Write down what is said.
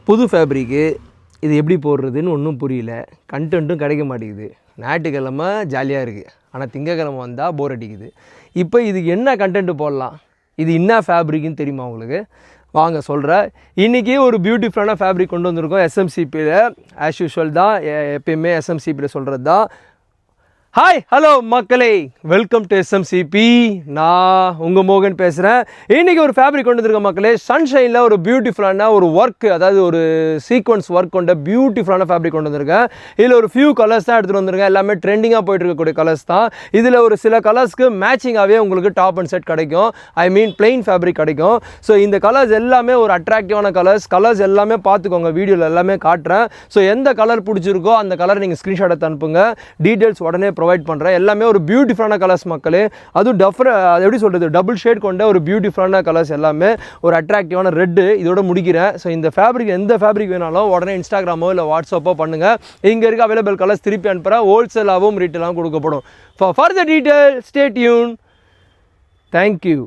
புது ஃபேப்ரிக்கு இது எப்படி போடுறதுன்னு ஒன்றும் புரியல. கண்டென்ட்டும் கிடைக்க மாட்டேங்குது. ஞாயிற்றுக்கிழமை ஜாலியாக இருக்குது, ஆனால் திங்கக்கிழமை வந்தால் போர் அடிக்குது. இப்போ இதுக்கு என்ன கண்டென்ட்டு போடலாம், இது என்ன ஃபேப்ரிக்குன்னு தெரியுமா உங்களுக்கு? வாங்க சொல்கிறேன். இன்றைக்கி ஒரு பியூட்டிஃபுல்லான ஃபேப்ரிக் கொண்டு வந்திருக்கோம் எஸ்எம்சிபியில். ஆஸ் யூஷுவல் தான், எப்பயுமே எஸ்எம்சிபியில் சொல்கிறது தான். ஹாய் ஹலோ மக்களே, வெல்கம் டு எஸ்எம்சிபி. நான் உங்கள் மோகன் பேசுகிறேன். இன்றைக்கி ஒரு ஃபேப்ரிக் கொண்டு வந்திருக்க மக்களே. சன்ஷைனில் ஒரு பியூட்டிஃபுல்லான ஒரு ஒர்க், அதாவது ஒரு சீக்வன்ஸ் ஒர்க் கொண்ட பியூட்டிஃபுல்லான ஃபேப்ரிக் கொண்டு வந்திருக்கேன். இதில் ஒரு ஃபியூ கலர்ஸ் தான் எடுத்துகிட்டு வந்திருக்கேன். எல்லாமே ட்ரெண்டிங்காக போய்ட்டு இருக்கக்கூடிய கலர்ஸ் தான். இதில் ஒரு சில கலர்ஸ்க்கு மேட்சிங்காகவே உங்களுக்கு டாப் அண்ட் செட் கிடைக்கும். ஐ மீன் பிளெயின் ஃபேப்ரிக் கிடைக்கும். ஸோ இந்த கலர்ஸ் எல்லாமே ஒரு அட்ராக்டிவான கலர்ஸ் எல்லாமே பார்த்துக்கோங்க, வீடியோவில் எல்லாமே காட்டுறேன். ஸோ எந்த கலர் பிடிச்சிருக்கோ அந்த கலர் நீங்கள் ஸ்க்ரீன்ஷாட் எடுத்து அனுப்புங்க. டீட்டெயில்ஸ் உடனே ப்ரொவைட் பண்ணுறேன். எல்லாமே ஒரு பியூட்டிஃபுல்லான கலர்ஸ் மக்களே. அதுவும் அது எப்படி சொல்கிறது, டபுள் ஷேட் கொண்ட ஒரு பியூட்டிஃபுல்லான கலர்ஸ், எல்லாமே ஒரு அட்ராக்டிவான ரெட்டு. இதோட முடிக்கிறேன். ஸோ இந்த ஃபேப்ரிக், எந்த ஃபேப்ரிக் வேணாலும் உடனே இன்ஸ்டாகிராமோ இல்லை வாட்ஸ்அப்போ பண்ணுங்கள். இங்கே இருக்க அவைலபிள் கலர்ஸ் திருப்பி அனுப்புகிறேன். ஹோல்சேலாகவும் ரீட்டெயிலாகவும் கொடுக்கப்படும். For further detail stay tune. Thank you.